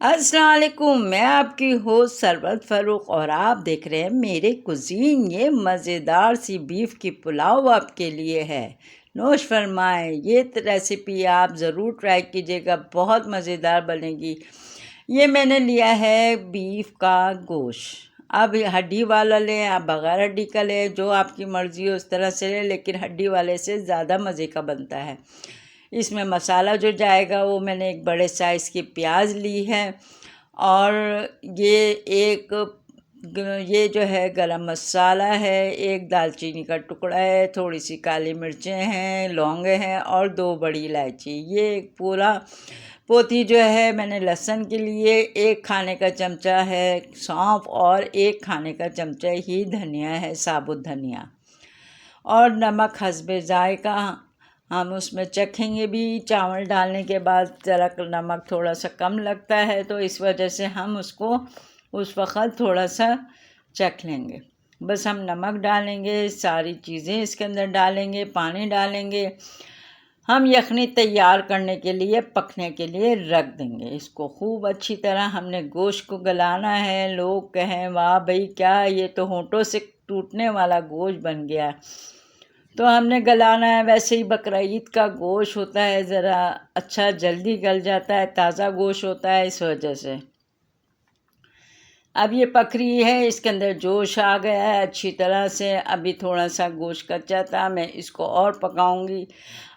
अस्सलाम वालेकुम। मैं आपकी होस्ट सरबत फ़ारूक और आप देख रहे हैं मेरे कुज़ीन। ये मज़ेदार सी बीफ की पुलाव आपके लिए है। नोश फरमाएं। ये रेसिपी आप ज़रूर ट्राई कीजिएगा, बहुत मज़ेदार बनेगी। ये मैंने लिया है बीफ का गोश्त। अब हड्डी वाला लें, आप बग़ैर हड्डी का लें, जो आपकी मर्ज़ी हो उस तरह से लें, लेकिन हड्डी वाले से ज़्यादा मज़े का बनता है। इसमें मसाला जो जाएगा वो मैंने एक बड़े साइज़ की प्याज ली है, और ये एक ये जो है गरम मसाला है, एक दालचीनी का टुकड़ा है, थोड़ी सी काली मिर्चें हैं, लौंगे हैं और 2 बड़ी इलायची। ये एक पूरा पोथी जो है मैंने लहसुन के लिए, 1 खाने का चमचा है सौंफ और 1 खाने का चमचा ही धनिया है, साबुत धनिया, और नमक हस्बे जायका। हम उसमें चखेंगे भी। चावल डालने के बाद ज़रा नमक थोड़ा सा कम लगता है, तो इस वजह से हम उसको उस वक़्त थोड़ा सा चख लेंगे। बस हम नमक डालेंगे, सारी चीज़ें इसके अंदर डालेंगे, पानी डालेंगे। हम यखनी तैयार करने के लिए, पकने के लिए रख देंगे। इसको खूब अच्छी तरह हमने गोश्त को गलाना है। लोग कहें वाह भाई, क्या ये तो होंठों से टूटने वाला गोश्त बन गया। तो हमने गलाना है। वैसे ही बकरा ईद का गोश्त होता है, ज़रा अच्छा जल्दी गल जाता है, ताज़ा गोश्त होता है, इस वजह से। अब ये पक रही है, इसके अंदर जोश आ गया है अच्छी तरह से। अभी थोड़ा सा गोश्त कच्चा था, मैं इसको और पकाऊंगी।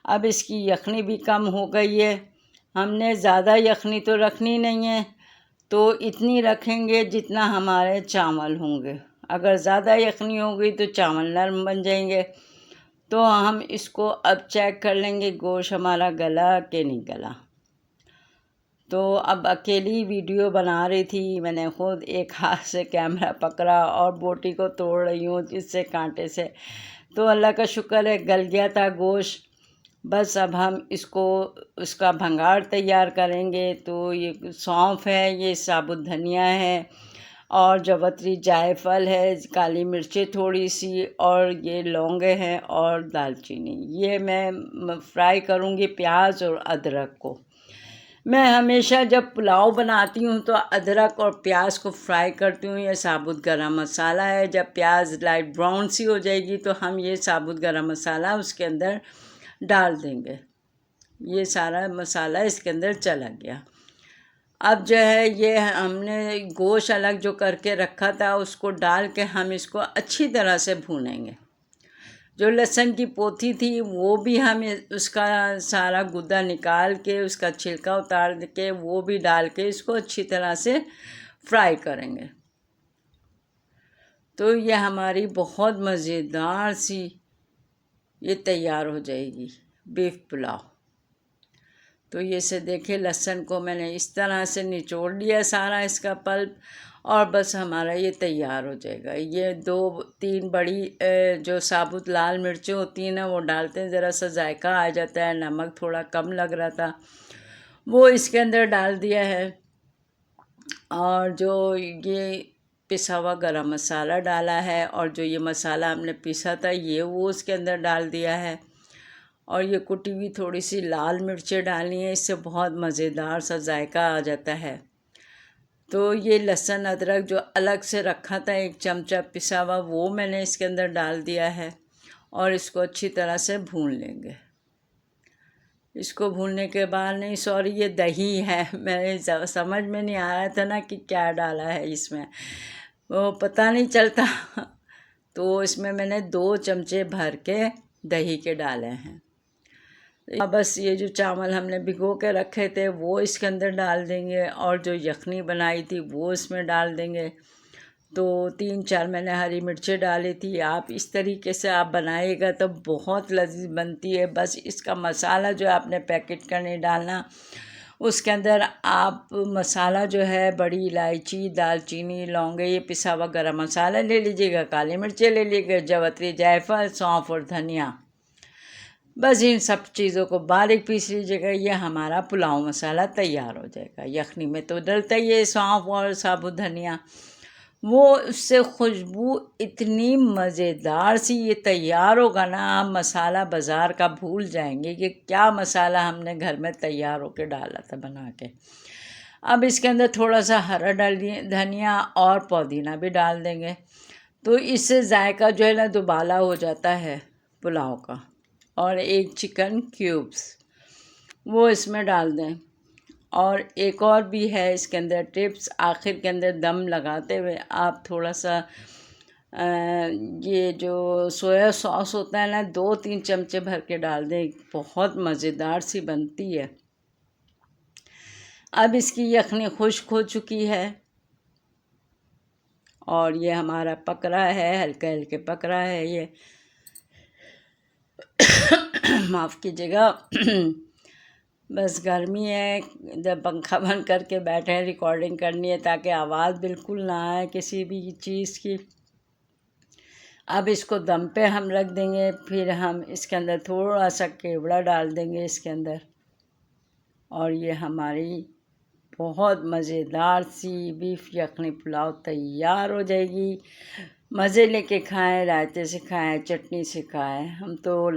अब इसकी यखनी भी कम हो गई है। हमने ज़्यादा यखनी तो रखनी नहीं है, तो इतनी रखेंगे जितना हमारे चावल होंगे। अगर ज़्यादा यखनी हो गई तो चावल नरम बन जाएंगे। तो हम इसको अब चेक कर लेंगे गोश्त हमारा गला कि नहीं गला। तो अब अकेली वीडियो बना रही थी, मैंने खुद एक हाथ से कैमरा पकड़ा और बोटी को तोड़ रही हूँ इससे, कांटे से। तो अल्लाह का शुक्र है गल गया था गोश्त। बस अब हम इसको उसका भंगार तैयार करेंगे। तो ये सौंफ है, ये साबुत धनिया है, और जवतरी जायफल है, काली मिर्चें थोड़ी सी, और ये लौंगे हैं और दालचीनी। ये मैं फ्राई करूँगी प्याज और अदरक को। मैं हमेशा जब पुलाव बनाती हूँ तो अदरक और प्याज को फ्राई करती हूँ। ये साबुत गरम मसाला है। जब प्याज लाइट ब्राउन सी हो जाएगी तो हम ये साबुत गरम मसाला उसके अंदर डाल देंगे। ये सारा मसाला इसके अंदर चला गया। अब जो है ये हमने गोश्त अलग जो करके रखा था उसको डाल के हम इसको अच्छी तरह से भूनेंगे। जो लहसुन की पोथी थी वो भी हम उसका सारा गुदा निकाल के, उसका छिलका उतार के, वो भी डाल के इसको अच्छी तरह से फ्राई करेंगे। तो ये हमारी बहुत मज़ेदार सी ये तैयार हो जाएगी बीफ पुलाव। तो ये से देखे, लहसुन को मैंने इस तरह से निचोड़ लिया सारा इसका पल्प, और बस हमारा ये तैयार हो जाएगा। ये 2-3 बड़ी जो साबुत लाल मिर्चें होती हैं ना, वो डालते हैं, ज़रा सा जायका आ जाता है। नमक थोड़ा कम लग रहा था, वो इसके अंदर डाल दिया है। और जो ये पिसा हुआ गरम मसाला डाला है, और जो ये मसाला हमने पीसा था ये वो उसके अंदर डाल दिया है। और ये कुटी हुई थोड़ी सी लाल मिर्चें डाली हैं, इससे बहुत मज़ेदार सा जायका आ जाता है। तो ये लहसुन अदरक जो अलग से रखा था 1 चमचा पिसा हुआ, वो मैंने इसके अंदर डाल दिया है, और इसको अच्छी तरह से भून लेंगे। इसको भूनने के बाद, नहीं सॉरी, ये दही है। मैंने समझ में नहीं आ रहा था ना कि क्या डाला है इसमें, वो पता नहीं चलता। तो इसमें मैंने 2 चमचे भर के दही के डाले हैं। अब बस ये जो चावल हमने भिगो के रखे थे वो इसके अंदर डाल देंगे, और जो यखनी बनाई थी वो इसमें डाल देंगे। तो 3-4 मैंने हरी मिर्चें डाली थी। आप इस तरीके से आप बनाइएगा तो बहुत लजीज बनती है। बस इसका मसाला जो आपने पैकेट का नहीं डालना, उसके अंदर आप मसाला जो है बड़ी इलायची, दालचीनी, लौंगे, ये पिसा हुआ गरम मसाला ले लीजिएगा, काली मिर्चें ले लीजिएगा, जवतरी, जायफल, सौंफ और धनिया। बस इन सब चीज़ों को बारीक पीस लीजिएगा। ये हमारा पुलाव मसाला तैयार हो जाएगा। यखनी में तो डलता ही है सौंफ और साबुत धनिया, वो उससे खुशबू इतनी मज़ेदार सी ये तैयार होगा ना, आप मसाला बाज़ार का भूल जाएंगे कि क्या मसाला हमने घर में तैयार होकर डाला था बना के। अब इसके अंदर थोड़ा सा हरा धनिया और पुदीना भी डाल देंगे, तो इससे जायका जो है ना दुबाला हो जाता है पुलाव का। और एक चिकन क्यूब्स वो इसमें डाल दें। और एक और भी है इसके अंदर टिप्स, आखिर के अंदर दम लगाते हुए आप थोड़ा सा ये जो सोया सॉस होता है ना 2-3 चमचे भर के डाल दें, बहुत मज़ेदार सी बनती है। अब इसकी यखनी खुश्क हो चुकी है और ये हमारा पक रहा है, हल्के हल्के पक रहा है ये। माफ़ कीजिएगा बस गर्मी है, जब पंखा बंद करके बैठे हैं, रिकॉर्डिंग करनी है ताकि आवाज़ बिल्कुल ना आए किसी भी चीज़ की। अब इसको दम पे हम रख देंगे, फिर हम इसके अंदर थोड़ा सा केवड़ा डाल देंगे इसके अंदर, और ये हमारी बहुत मज़ेदार सी बीफ यखनी पुलाव तैयार हो जाएगी। मज़े लेके खाएं, रायते से खाएं, चटनी से खाएं। हम तो